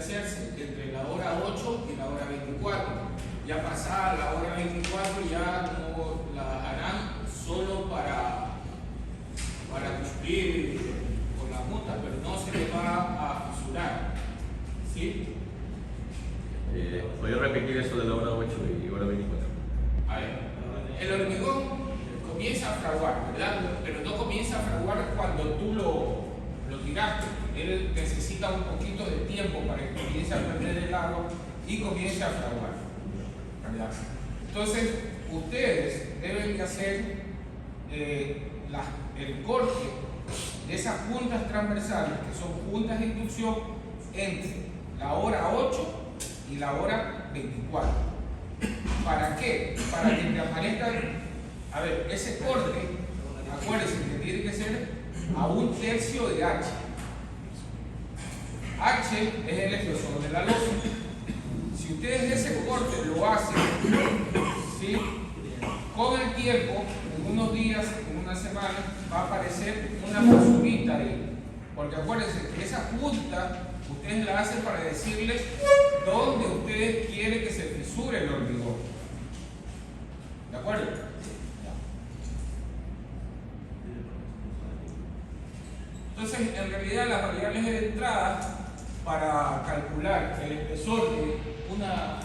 hacerse entre la hora 8 y la hora 24. Ya pasada la hora 24 ya no la harán solo para cumplir con la multa, pero no se le va a fisurar. ¿Sí? ¿Voy a repetir eso de la hora 8 y hora 24? A ver, el hormigón comienza a fraguar, ¿verdad? Pero no comienza a fraguar cuando tú lo tiraste. Él necesita un poquito de tiempo para que comience a perder el agua y comience a fraguar, ¿verdad? Entonces, ustedes deben de hacer el corte de esas puntas transversales, que son puntas de inducción, entre la hora 8 y la hora 24. ¿Para qué? Para que te aparezca, a ver, ese corte, acuérdense que tiene que ser a 1/3 de H. H es el espesor de la losa. Si ustedes ese corte lo hacen, ¿sí? Con el tiempo, en unos días, en una semana, va a aparecer una fisurita ahí. Porque acuérdense que esa punta ustedes la hacen para decirles dónde ustedes quieren que se fisure el hormigón. ¿De acuerdo? Entonces, en realidad, las variables de entrada para calcular el espesor de una,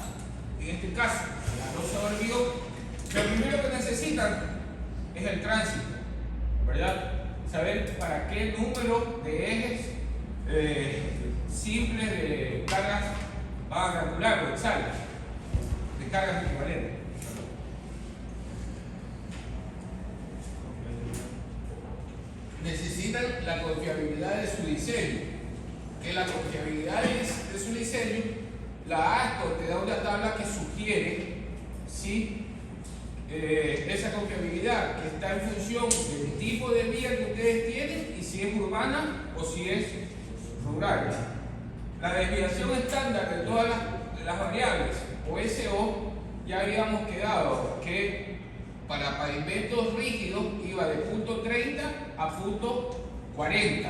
en este caso, la losa de hormigón, lo primero que necesitan es el tránsito, ¿verdad? Saber para qué número de ejes simples de cargas van a calcular o exámenes de cargas equivalentes. Necesitan la confiabilidad de su diseño. Que la confiabilidad de su diseño, la ASCO te da una tabla que sugiere si esa confiabilidad, que está en función del tipo de vía que ustedes tienen y si es urbana o si es rural. La desviación estándar de todas las variables o SO, ya habíamos quedado que para pavimentos rígidos iba de punto 30 a punto 40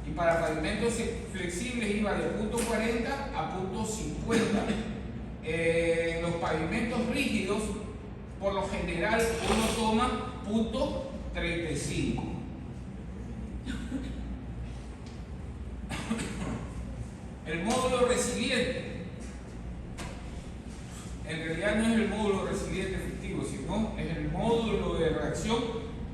y para pavimentos flexibles iba de punto 40 a punto 50. Los pavimentos rígidos, por lo general, uno toma punto 35. El módulo resiliente, en realidad no es el módulo resiliente efectivo, sino es el módulo de reacción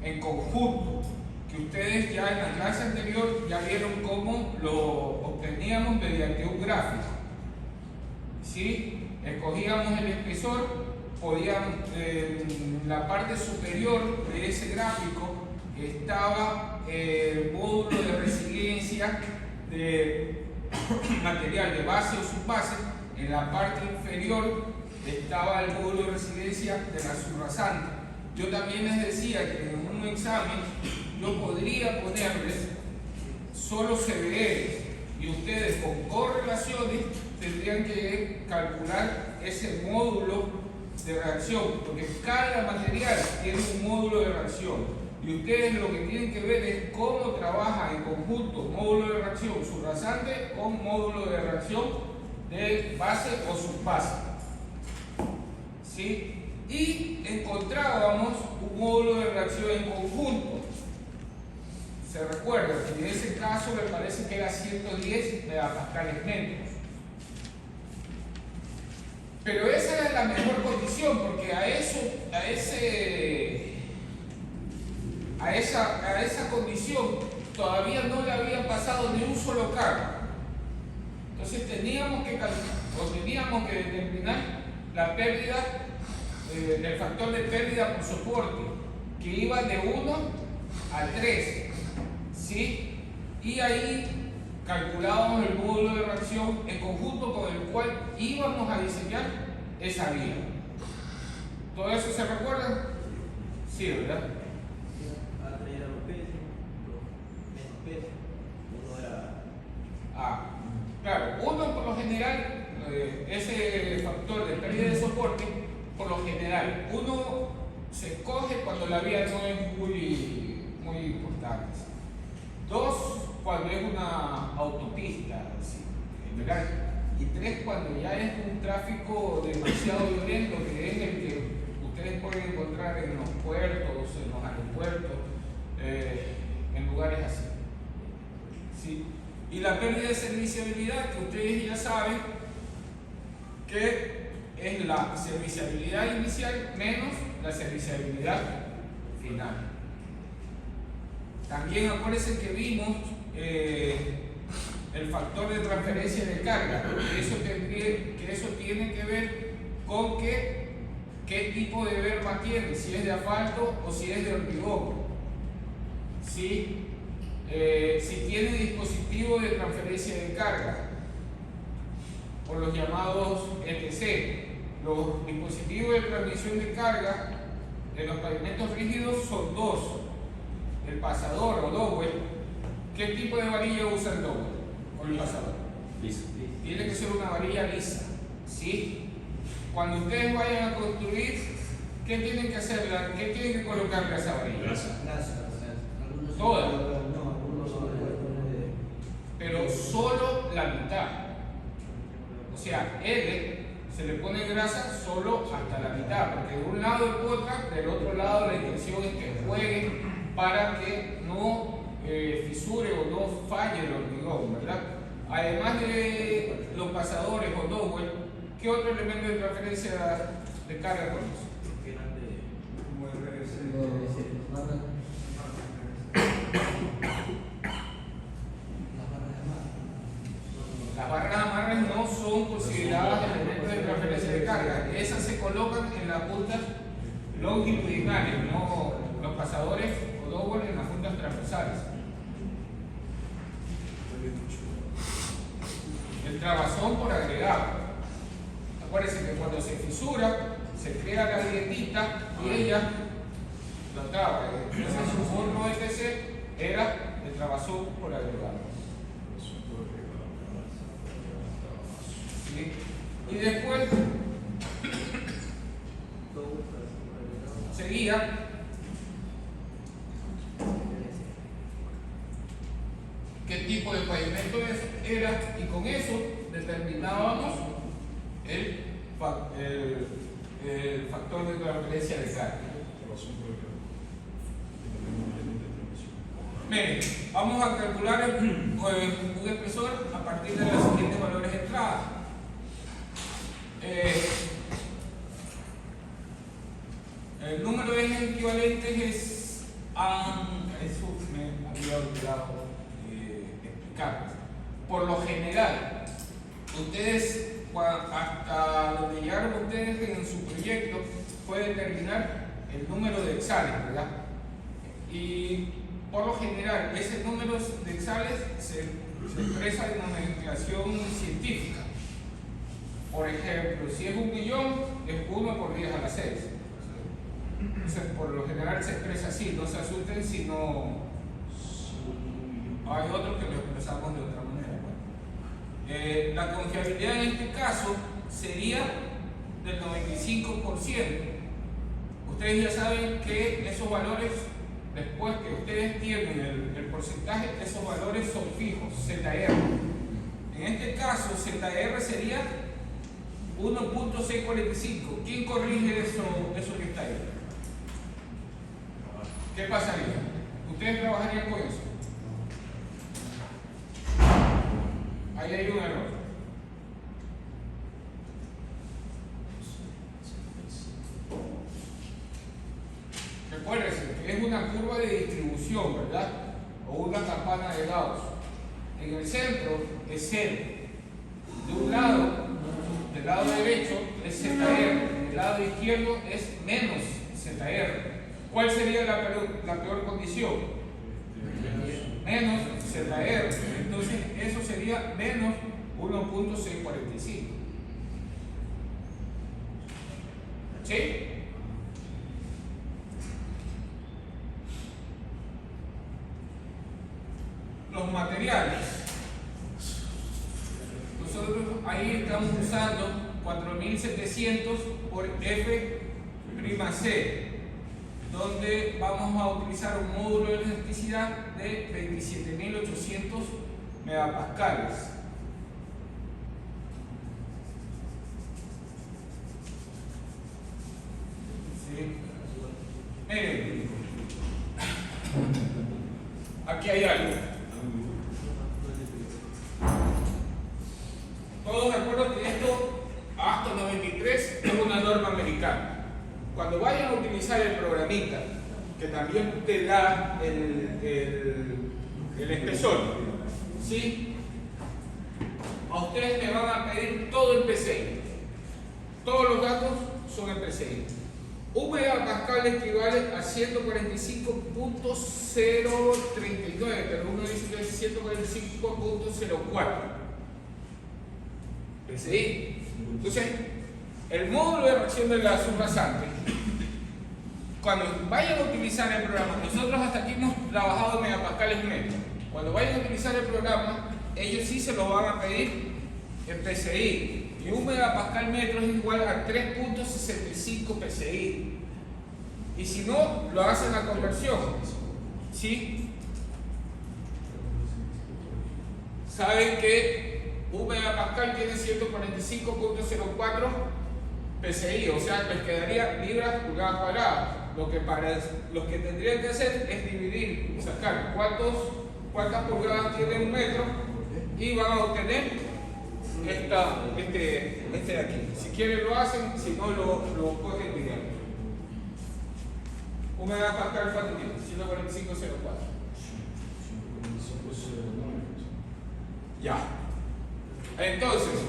en conjunto, que ustedes ya en la clase anterior ya vieron cómo lo obteníamos mediante un gráfico. ¿Sí? Escogíamos el espesor, podíamos, en la parte superior de ese gráfico estaba el módulo de resiliencia de material de base o subbase. En la parte inferior estaba el módulo de resiliencia de la subrasante. Yo también les decía que en un examen yo podría ponerles solo CBR y ustedes con correlaciones tendrían que calcular ese módulo de reacción, porque cada material tiene un módulo de reacción. Y ustedes lo que tienen que ver es cómo trabaja en conjunto módulo de reacción subrasante con módulo de reacción de base o subbase. ¿Sí? Y encontrábamos un módulo de reacción en conjunto. Se recuerda que en ese caso me parece que era 110 megapascales metros. Pero esa era la mejor condición, porque a esa condición todavía no le había pasado ni un solo carro. Entonces teníamos que determinar la pérdida, el factor de pérdida por soporte, que iba de 1 a 3, ¿sí? Y ahí calculábamos el módulo de reacción en conjunto con el cual íbamos a diseñar esa vía. ¿Todo eso se recuerda? Sí, ¿verdad? Claro, uno por lo general, ese factor de pérdida de soporte, por lo general, uno se escoge cuando la vía no es muy importante. Dos, cuando es una autopista, ¿verdad? y 3 cuando ya es un tráfico demasiado violento, que es el que ustedes pueden encontrar en los puertos, en los aeropuertos, en lugares así. ¿Sí? Y la pérdida de serviciabilidad, que ustedes ya saben que es la serviciabilidad inicial menos la serviciabilidad final. También acuérdense que vimos el factor de transferencia de carga, que eso tiene que ver con qué tipo de berma tiene, si es de asfalto o si es de hormigón. Si tiene dispositivo de transferencia de carga, por los llamados ETC. Los dispositivos de transmisión de carga en los pavimentos rígidos son dos: el pasador o dowel. ¿Qué tipo de varilla usa el dowel o el pasador? Listo. Tiene que ser una varilla lisa, ¿sí? Cuando ustedes vayan a construir, ¿qué tienen que hacer? ¿Qué tienen que colocarle a esa varilla? Grasa. Toda. No, algunos son Pero solo la mitad. O sea, se le pone grasa solo hasta la mitad, porque de un lado es potra, del otro lado la intención es que juegue para que no fisure o no falle el hormigón, ¿verdad? Además de los pasadores o dowel, ¿qué otro elemento de transferencia de carga conoce? Las barras de amarre no son consideradas elementos de transferencia de carga. Esas se colocan en las puntas longitudinales, no los pasadores o dowel en las puntas transversales. El trabazón por agregado. Acuérdense que cuando se fisura, se crea la grietita y ella la traba. Entonces, su forno ETC era el trabazón por agregado. ¿Sí? Y después seguía qué tipo de pavimento era, y con eso determinábamos el factor de transferencia de carga. Miren, vamos a calcular un espesor a partir de los siguientes valores de entrada. El número de ejes equivalentes es eso me había olvidado explicar. Por lo general, ustedes, hasta donde llegaron ustedes en su proyecto, pueden determinar el número de exales, ¿verdad? Y por lo general, ese número de exales se expresa en nomenclación científica. Por ejemplo, si es 1 millón, es 1 por 10 a la 6. Entonces, por lo general se expresa así, no se asusten si no. Hay otros que lo expresamos de otra manera. Bueno. La confiabilidad en este caso sería del 95%. Ustedes ya saben que esos valores, después que ustedes tienen el porcentaje, esos valores son fijos, ZR. En este caso, ZR sería 1.645. ¿Quién corrige eso que está ahí? ¿Qué pasaría? ¿Ustedes trabajarían con eso? Ahí hay un error. Recuérdense que es una curva de distribución, ¿verdad? O una campana de Gauss. En el centro es 0. De un lado, del lado derecho es ZR, del lado izquierdo es menos ZR. ¿Cuál sería la peor condición? Menos ZR. Entonces, eso sería menos 1.645. ¿Sí? Los materiales. Nosotros ahí estamos usando 4700 por F'(C), donde vamos a utilizar un módulo de elasticidad de 27.800 megapascales. aquí hay algo. Todos de acuerdo que esto, hasta 93, es una norma americana. Cuando vayan a utilizar el programita, que también te da el espesor, ¿sí? A ustedes me van a pedir todo el PCI. Todos los datos son el PCI. 1 megapascal equivale a 145.039, pero uno dice que es 145.04 PCI. Entonces, el módulo de reacción de la subrasante, cuando vayan a utilizar el programa, nosotros hasta aquí hemos trabajado megapascales metros. Cuando vayan a utilizar el programa, ellos sí se lo van a pedir en PCI. Y 1 megapascal metro es igual a 3.65 PCI. Y si no, lo hacen la conversión. ¿Sí? Saben que 1 megapascal tiene 145.04 PCI, o sea, les quedaría libras pulgadas cuadradas. Lo que tendrían que hacer es dividir, sacar cuántas pulgadas tiene un metro y van a obtener este de aquí. Si quieren lo hacen, si no lo cogen dividiendo. 1 megapascal, ¿cuánto tiene? 145.04. Ya. Entonces,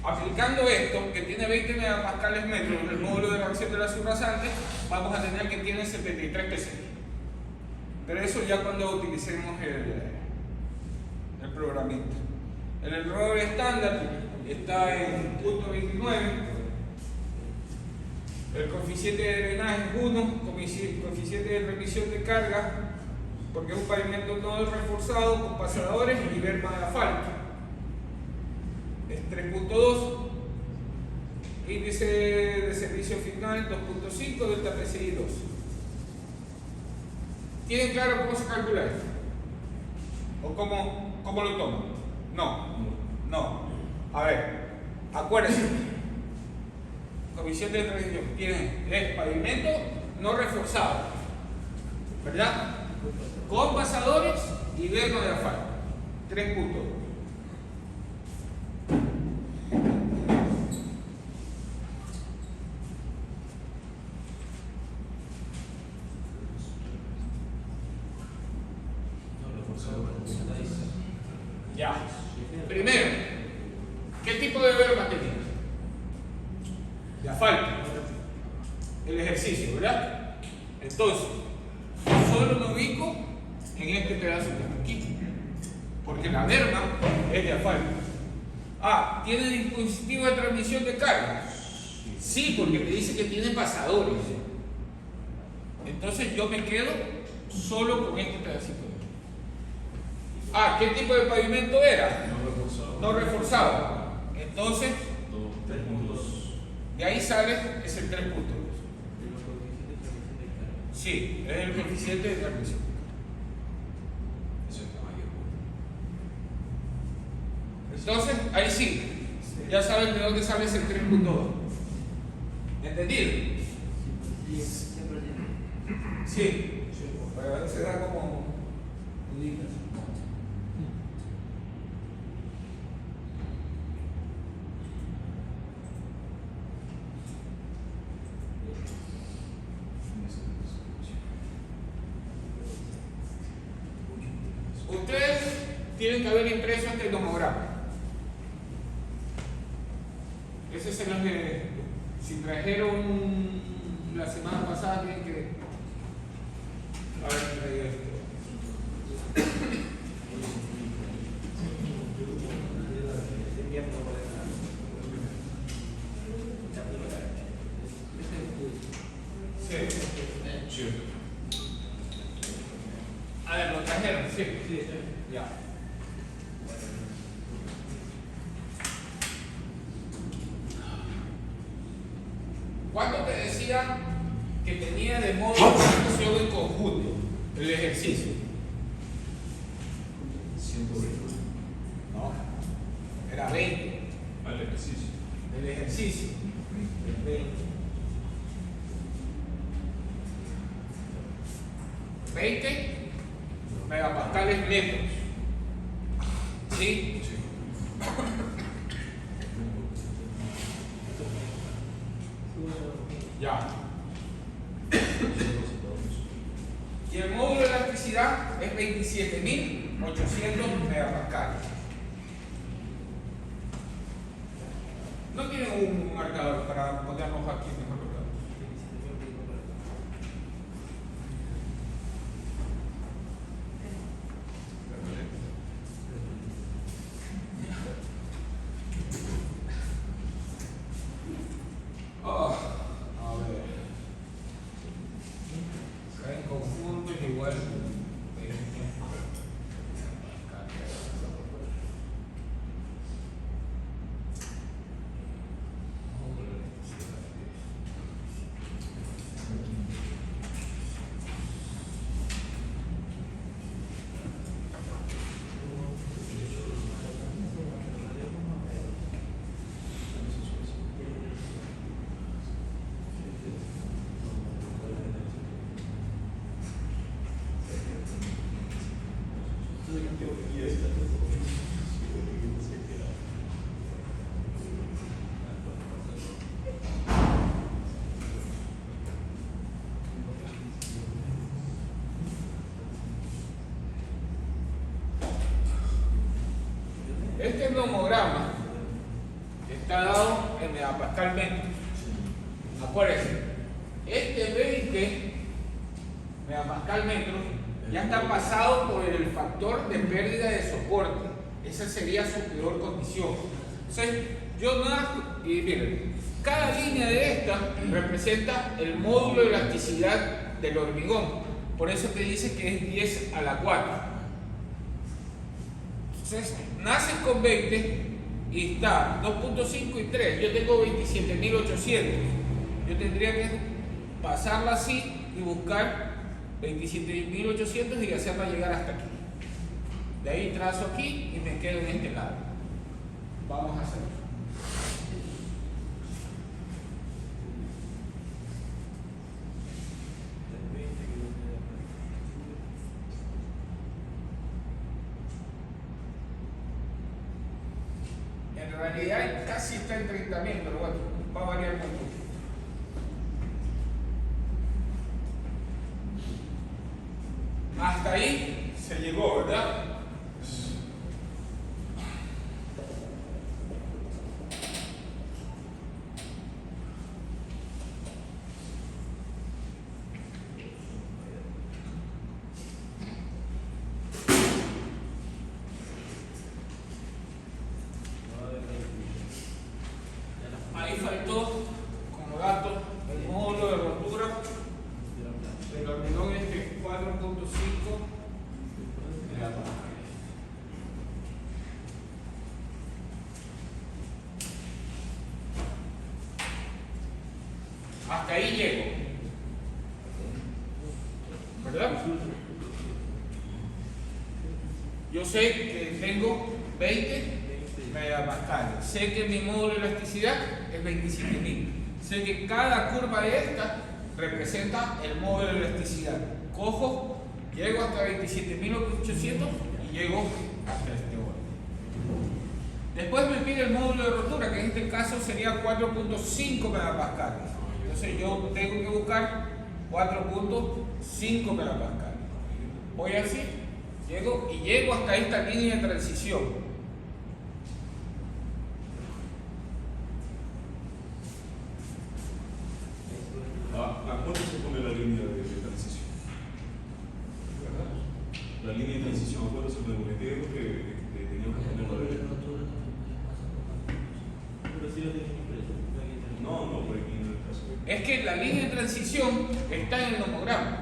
aplicando esto, que tiene 20 megapascales metros en el módulo de reacción de la subrasante, vamos a tener que tiene 73 PCI. Pero eso ya cuando utilicemos el programita. El error estándar está en 0.29. El coeficiente de drenaje es 1, coeficiente de remisión de carga, porque es un pavimento no reforzado con pasadores y berma de asfalto. Es 3.2. Índice de servicio final 2.5, delta PCI 2. ¿Tienen claro cómo se calcula esto? ¿O cómo lo toman? No. A ver, acuérdense. Comisión de transición es pavimento no reforzado, ¿verdad? Con pasadores y berma de asfalto. 3 puntos. Ya. Primero, ¿qué tipo de berma tenía? De asfalto. El ejercicio, ¿verdad? Entonces, solo me ubico en este pedazo que está aquí, porque la berma es de asfalto. Ah, ¿tiene dispositivo de transmisión de carga? Sí, porque me dice que tiene pasadores. Entonces yo me quedo solo con este pedacito. Ah, ¿qué tipo de pavimento era? No reforzado. Entonces, de ahí sale es el 3.2. Sí, es el coeficiente de transmisión. Entonces, ahí sí, ya saben de dónde sale ese 3.2. ¿Entendido? Sí, pero a veces da como duditas. Ustedes tienen que haber impreso este tomograma. Ese se los de, si trajeron la semana pasada, tienen que haber traído esto. Sí. A ver, ¿lo trajeron? Sí. Ya. ¿Cuánto te decía que tenía de modo de reacción en conjunto el ejercicio? 120. No, era 20. Al ejercicio. El ejercicio. 20. 20 megapascales netos. ¿Sí? Ya. Y el módulo de elasticidad es 27.800 megapascales. No tienen un marcador para ponernos aquí mejor. A ver. Acá en conjunto es igual. Este nomograma está dado en megapascal metro. Acuérdense, este 20 megapascal metro ya está pasado por el factor de pérdida de soporte. Esa sería su peor condición. Entonces, yo nada, y miren, cada línea de esta representa el módulo de elasticidad del hormigón. Por eso te dice que es 10 a la 4. Entonces, naces con 20 y está 2.5 y 3. Yo tengo 27.800. Yo tendría que pasarla así y buscar 27.800 y hacerla llegar hasta aquí. De ahí trazo aquí y me quedo en este lado. Vamos a hacerlo. En realidad casi está en 30.000, pero bueno, va a variar mucho. Hasta ahí se llegó, ¿verdad? Ahí faltó, como dato, el módulo de rotura del hormigón este 4.5 megapascales. Hasta ahí llego, ¿verdad? Yo sé que tengo 20 megapascales. Sé que mi módulo de elasticidad es 27.000. Sé que cada curva de esta representa el módulo de elasticidad. Cojo, llego hasta 27.800 y llego hasta este orden. Después me pide el módulo de rotura, que en este caso sería 4.5 megapascales. Entonces yo tengo que buscar 4.5 megapascales. Voy así, llego y llego hasta esta línea de transición. ¿A cuánto se pone la línea de transición? La línea de transición, ¿a cuánto se pone? Porque entiendo que teníamos que ponerlo de... Pero sí lo tienes impreso. No, por aquí en el caso. Es que la línea de transición está en el nomograma.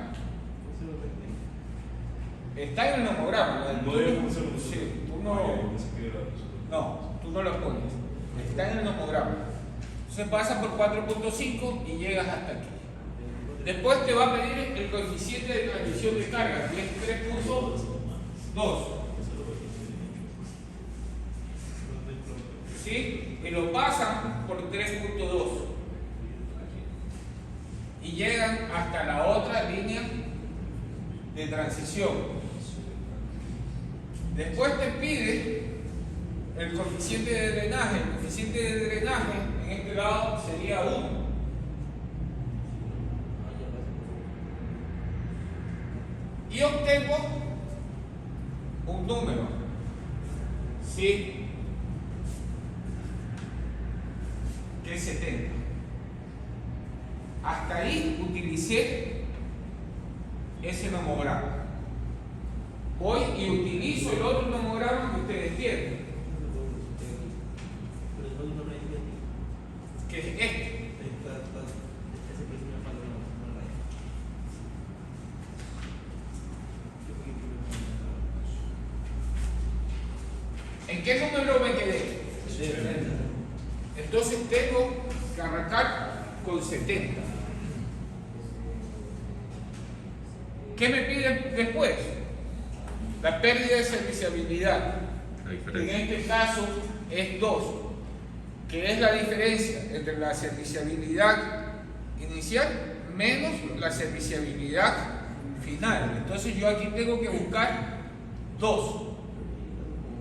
Está en el nomograma. No debemos hacerlo nosotros. Sí, tú Ah, ya, yo pensé que era nosotros. no, tú no lo pones. Está en el nomograma. Entonces pasa por 4.5 y llegas hasta aquí. Después te va a pedir el coeficiente de transmisión de carga, que es 3.2. ¿Sí? Y lo pasan por 3.2. Y llegan hasta la otra línea de transición. Después te pide el coeficiente de drenaje. El coeficiente de drenaje en este lado sería 1. Y obtengo un número. ¿Sí? Que es 70. Hasta ahí utilicé ese nomograma. Voy y utilizo el otro nomograma que ustedes tienen, que es este. ¿En qué número me quedé? Entonces tengo que arrancar con 70. ¿Qué me piden después? La pérdida de serviciabilidad, que en este caso es 2, que es la diferencia entre la serviciabilidad inicial menos la serviciabilidad final. Entonces yo aquí tengo que buscar 2.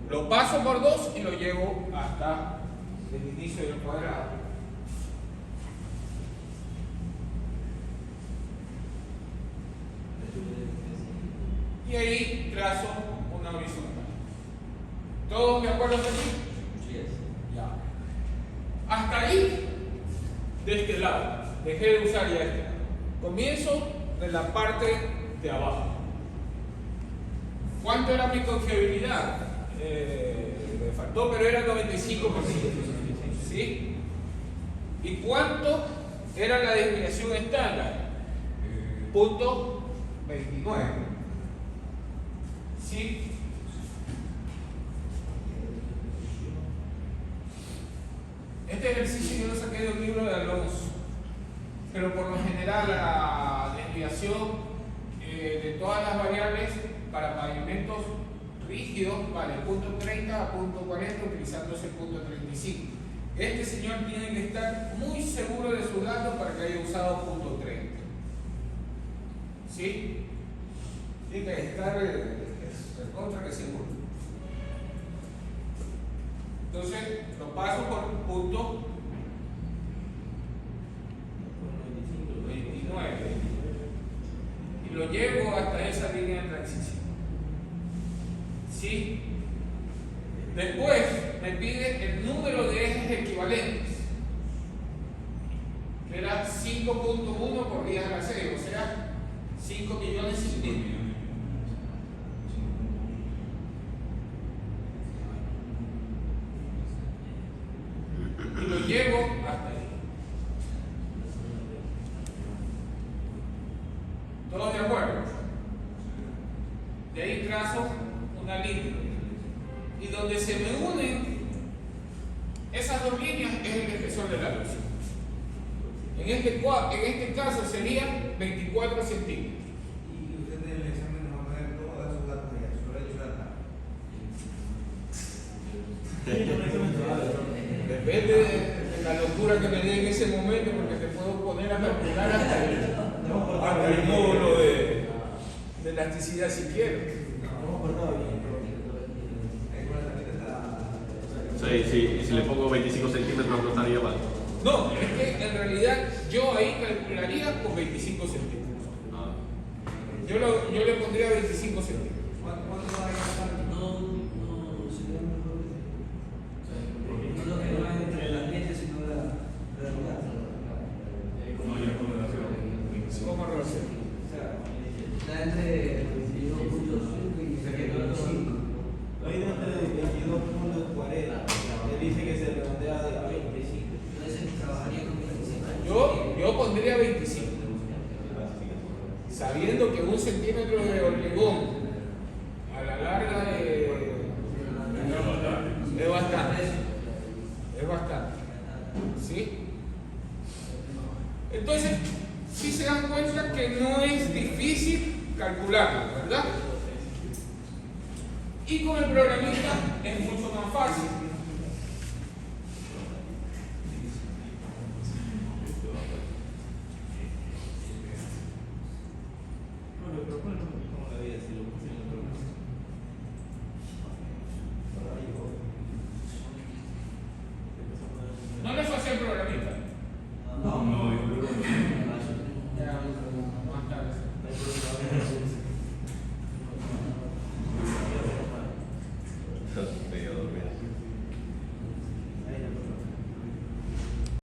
Lo paso por 2 y lo llevo hasta el inicio del cuadrado. Y ahí trazo una horizontal. ¿Todos de acuerdo con eso? Sí. Ya. Hasta ahí, de este lado. Dejé de usar ya este lado. Comienzo de la parte de abajo. ¿Cuánto era mi confiabilidad? Me faltó, pero era 95%. ¿Sí? ¿Y cuánto era la desviación estándar? Punto 29. ¿Sí? Este ejercicio yo lo saqué de un libro de Alonso, pero por lo general la desviación de todas las variables para pavimentos rígidos vale punto 30 a punto 40 utilizándose el punto 35. Este señor tiene que estar muy seguro de sus datos para que haya usado punto 30. ¿Sí? Tiene que estar contra que seguro. Entonces lo paso por punto 29 y lo llevo hasta esa línea de transición. ¿Sí? Después me pide el número de ejes equivalentes, que era 5.1 por 10 a la 6, o sea 5.500.000. Y lo llevo hasta ahí. ¿Todos de acuerdo? De ahí trazo una línea. Y donde se me unen esas dos líneas es el espesor de la luz. En este caso sería 24 centímetros. Y usted en el examen nos va a poner todos esos datos allá, solo ellos Depende de la locura que me dé en ese momento, porque te puedo poner a calcular hasta el módulo de elasticidad si quiero. Sí, sí, y si le pongo 25 centímetros no estaría mal. No, es que en realidad yo ahí calcularía con 25 centímetros. Ah. Yo le pondría 25 centímetros. ¿Cuánto va a gastar? No sería mejor. No lo que va entre las leyes, sino la realidad. No hay relación. ¿Cómo relación? O sea, está entre 22.5 y 25. Hay entre 22.40. Él dice que se redondea de 25. Entonces trabajaría con 25. Yo pondría 25. Sabiendo que 1 centímetro de hormigón a la larga es bastante. Es bastante. ¿Sí? Entonces, si se dan cuenta que no es difícil calcularlo, ¿verdad? Y con el programista es mucho más fácil.